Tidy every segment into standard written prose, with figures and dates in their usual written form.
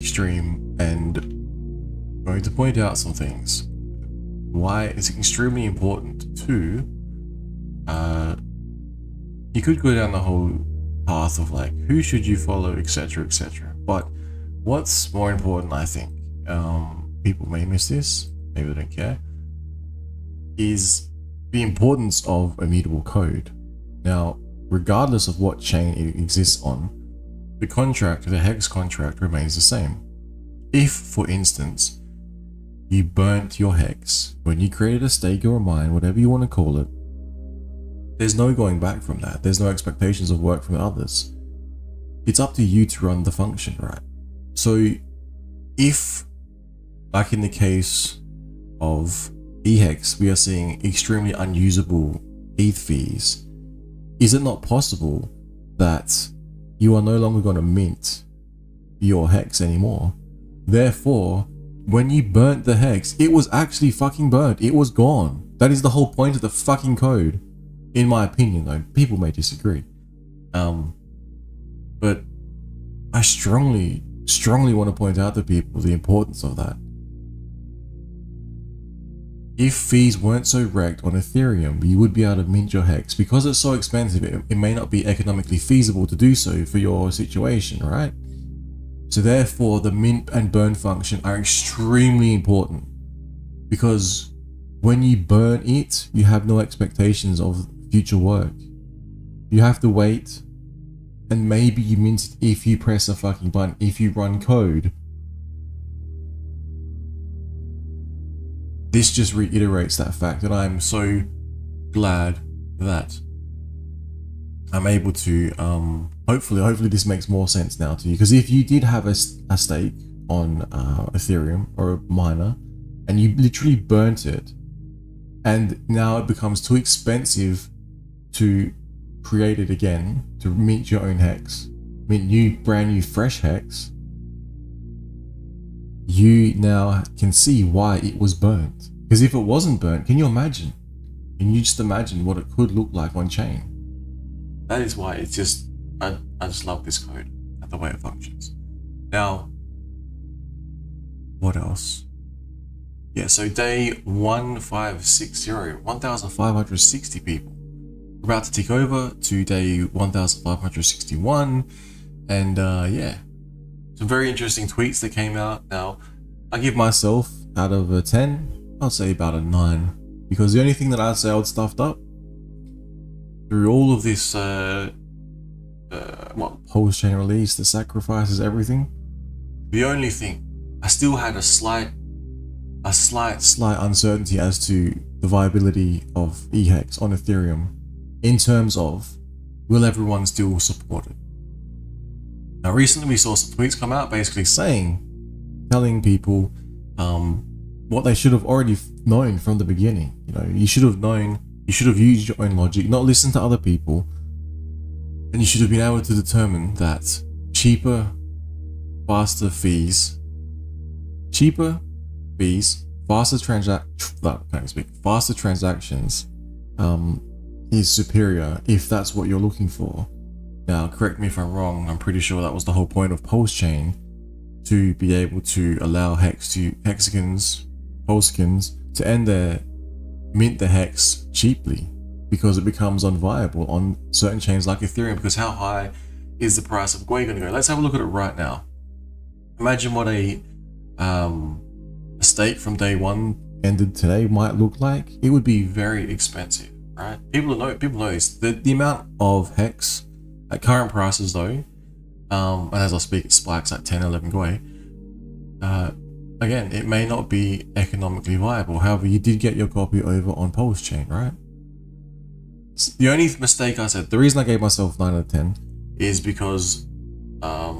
extreme and I'm going to point out some things. Why it's extremely important to, you could go down the whole path of like, who should you follow, etc, etc. But what's more important, I think, people may miss this, maybe they don't care, is the importance of immutable code. Now, regardless of what chain it exists on, the contract, the HEX contract, remains the same. If, for instance, you burnt your HEX when you created a stake or a mine, whatever you want to call it, there's no going back from that. There's no expectations of work from others. It's up to you to run the function, right? So if, like in the case of eHEX, we are seeing extremely unusable ETH fees, is it not possible that you are no longer going to mint your HEX anymore? Therefore, when you burnt the HEX, it was actually fucking burnt. It was gone. That is the whole point of the fucking code. In my opinion, though, people may disagree. But I strongly want to point out to people the importance of that. If fees weren't so wrecked on Ethereum, you would be able to mint your HEX. Because it's so expensive, it may not be economically feasible to do so for your situation, right? So therefore, the mint and burn function are extremely important. Because when you burn it, you have no expectations of future work. You have to wait, and maybe you mint it if you press a fucking button, if you run code. This just reiterates that fact, and I'm so glad that I'm able to, hopefully this makes more sense now to you. Because if you did have a stake on Ethereum or a miner, and you literally burnt it, and now it becomes too expensive to create it again, to mint your own HEX, mint brand new fresh HEX, you now can see why it was burnt. Because if it wasn't burnt, can you imagine? Can you just imagine what it could look like on chain? That is why it's just, I just love this code and the way it functions. Now, what else? Yeah, so day 1560, 1,560 people. We're about to tick over to day 1,561, and yeah, some very interesting tweets that came out. Now, I give myself, out of a 10, I'd say about a 9, because the only thing that I'd say I would stuffed up through all of this, post-chain release, the sacrifices, everything, the only thing, I still had a slight uncertainty as to the viability of eHEX on Ethereum in terms of, will everyone still support it? Now, recently we saw some tweets come out basically telling people what they should have already known from the beginning. You know, you should have known, you should have used your own logic, not listened to other people, and you should have been able to determine that cheaper, faster fees, faster transactions is superior if that's what you're looking for. Now, correct me if I'm wrong, I'm pretty sure that was the whole point of Postchain, to be able to allow hexagons, Polskins to mint the HEX cheaply, because it becomes unviable on certain chains like Ethereum. Because how high is the price of Gwei going to go? Let's have a look at it right now. Imagine what a stake from day one ended today might look like. It would be very expensive, right? People know this. The amount of HEX at current prices though, and as I speak, it spikes at 10, 11 Gwei. Again, it may not be economically viable. However, you did get your copy over on Postchain, right? The only mistake I said, the reason I gave myself 9 out of 10 is because I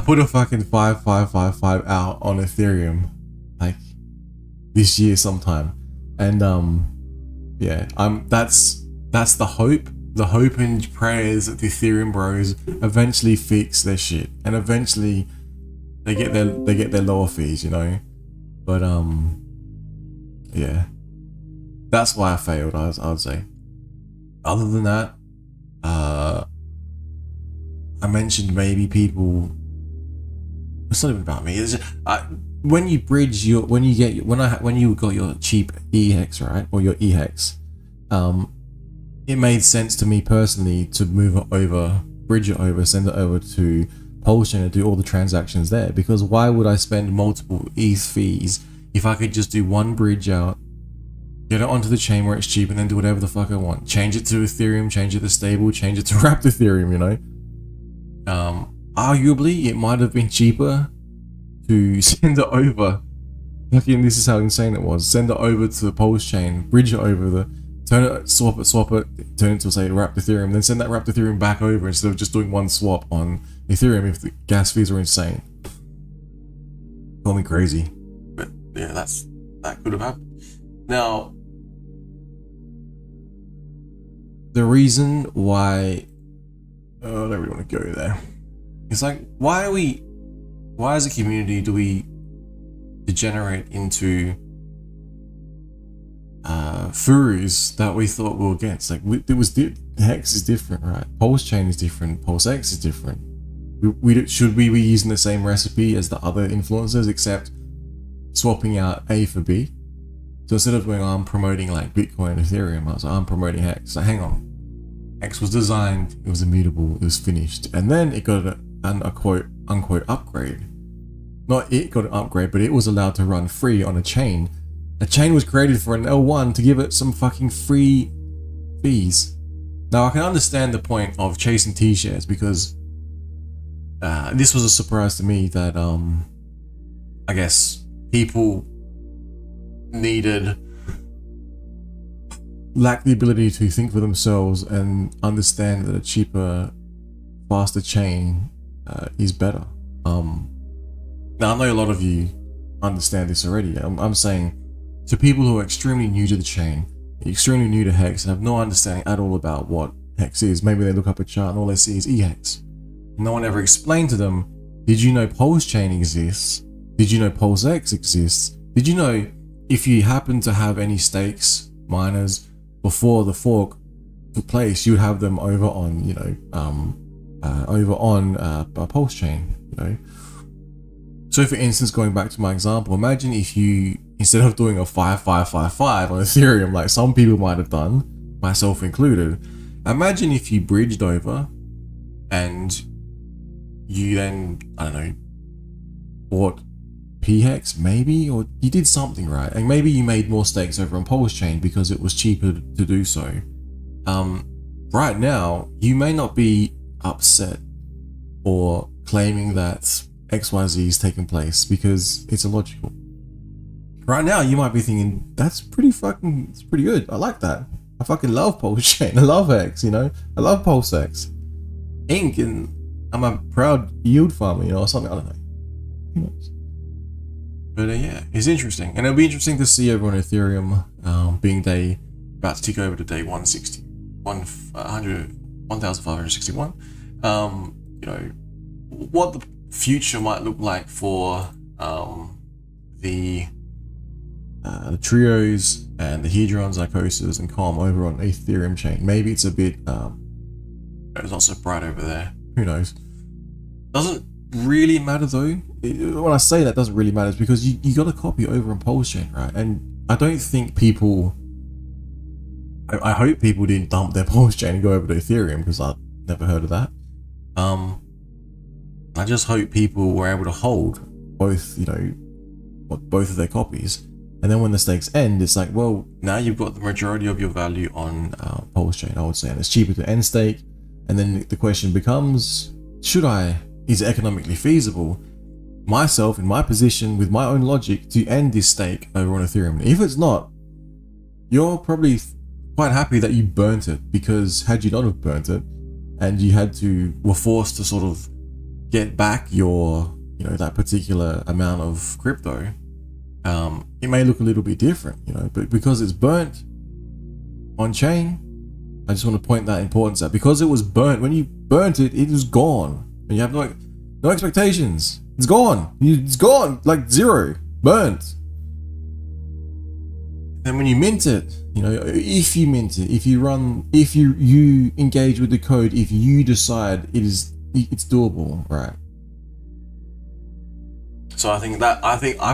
put a fucking 5555 out on Ethereum like this year sometime, and yeah, that's the hope and prayers that the Ethereum bros eventually fix their shit, and eventually they get their lower fees, you know. But yeah, that's why I failed. I would say. Other than that, I mentioned maybe people. It's not even about me. It's just, when you bridge your when you got your cheap eHEX, right, or your eHEX, it made sense to me personally to move it over, bridge it over, send it over to Pulsechain and do all the transactions there. Because why would I spend multiple ETH fees if I could just do one bridge out, get it onto the chain where it's cheap, and then do whatever the fuck I want? Change it to Ethereum, change it to stable, change it to wrapped Ethereum, you know? Arguably, it might have been cheaper to send it over. Fucking, this is how insane it was. Send it over to the Pulsechain, bridge it over, swap it, turn it to, say, wrapped Ethereum, then send that wrapped Ethereum back over instead of just doing one swap on Ethereum if the gas fees are insane. Call me crazy. But yeah, that could have happened. Now, the reason why I don't really want to go there. It's like, why as a community do we degenerate into furries that we thought we were against? Like, HEX is different, right? Pulsechain is different, PulseX is different. Should we be using the same recipe as the other influencers, except swapping out A for B? So instead of going, oh, I'm promoting like Bitcoin and Ethereum, I was like, I'm promoting HEX. So hang on. HEX was designed, it was immutable, it was finished, and then it got a quote unquote upgrade. Not it got an upgrade, but it was allowed to run free on a chain. A chain was created for an L1 to give it some fucking free fees. Now I can understand the point of chasing T-shares, because this was a surprise to me that I guess people lack the ability to think for themselves and understand that a cheaper, faster chain is better. Now I know a lot of you understand this already. I'm saying to people who are extremely new to the chain, extremely new to HEX, and have no understanding at all about what HEX is. Maybe they look up a chart and all they see is eHEX. No one ever explained to them, did you know Pulsechain exists? Did you know PulseX exists? Did you know if you happen to have any stakes, miners, before the fork took place, you would have them over on, Pulsechain, you know? So for instance, going back to my example, imagine if you, instead of doing a 5555 on Ethereum, like some people might have done, myself included, imagine if you bridged over and you then, I don't know, bought PHEX maybe, or you did something right, and maybe you made more stakes over on Pulsechain because it was cheaper to do so. Right now, you may not be upset or claiming that XYZ is taking place because it's illogical. Right now, you might be thinking, it's pretty good. I like that. I fucking love Pulsechain. I love HEX, you know? I love PulseX. Inc. and I'm a proud yield farmer, you know, or something. I don't know. Who knows? But yeah, it's interesting. And it'll be interesting to see everyone on Ethereum being about to tick over to day 1561. You know, what the future might look like for the trios and the Hedrons, Icosis, and Calm over on Ethereum chain. Maybe it's a bit it's not so bright over there. Who knows? Doesn't really matter though. When I say that, doesn't really matter, it's because you got a copy over on Pulsechain, right? And I don't think people, I hope people didn't dump their Pulsechain and go over to Ethereum, because I've never heard of that. I just hope people were able to hold both, you know, both of their copies. And then when the stakes end, it's like, well, now you've got the majority of your value on Pulsechain, I would say, and it's cheaper to end stake. And then the question becomes, is it economically feasible, myself in my position with my own logic, to end this stake over on Ethereum? If it's not, you're probably quite happy that you burnt it, because had you not have burnt it and you were forced to sort of get back your, you know, that particular amount of crypto, it may look a little bit different, you know, but because it's burnt on chain, I just want to point that importance out. Because it was burnt, when you burnt it, it was gone. And you have no expectations. It's gone. It's gone, like zero, burnt. Then when you mint it, you know, if you mint it, if you engage with the code, if you decide it is it's doable, right? So I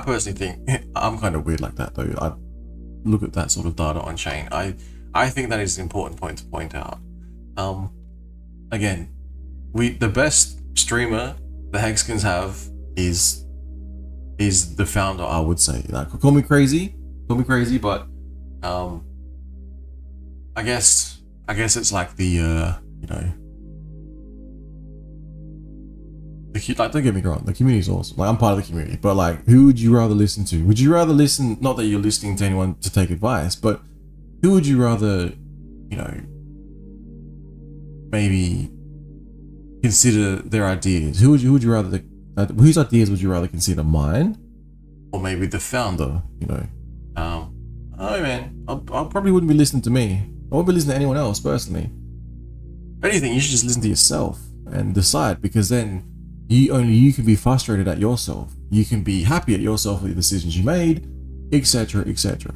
personally think I'm kind of weird like that though. I look at that sort of data on chain. I think that is an important point to point out. Again, the best streamer the Hexkins have is the founder, I would say. Like, call me crazy, but I guess it's like the you know, like, don't get me wrong, the community is awesome. Like, I'm part of the community, but like, who would you rather listen to? Would you rather listen? Not that you're listening to anyone to take advice, but who would you rather, you know, maybe consider their ideas? Who would you rather? Whose ideas would you rather consider, mine, or maybe the founder? You know, oh man, I probably wouldn't be listening to me. I wouldn't be listening to anyone else personally. If anything, you should just listen to yourself and decide, because then you can be frustrated at yourself. You can be happy at yourself with the decisions you made, etc., etc.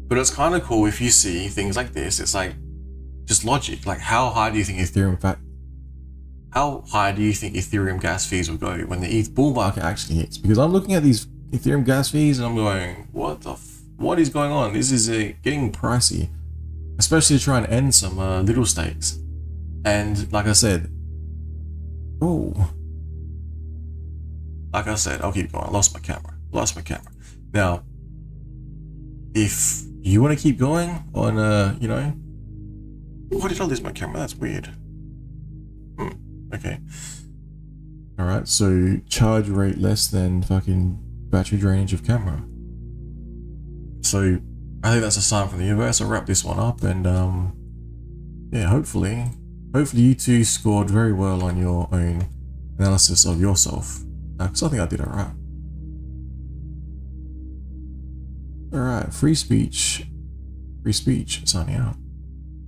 But it's kind of cool if you see things like this. It's like just logic. Like, how high do you think Ethereum gas fees will go when the ETH bull market actually hits? Because I'm looking at these Ethereum gas fees and I'm going, what is going on? This is getting pricey, especially to try and end some little stakes. And like I said, I'll keep going. I lost my camera. Now, if you want to keep going on, you know, why did I lose my camera? That's weird. Okay. All right. So charge rate less than fucking battery drainage of camera. So I think that's a sign from the universe. I'll wrap this one up, and yeah, hopefully you two scored very well on your own analysis of yourself, because I think I did all right. All right, free speech, signing out.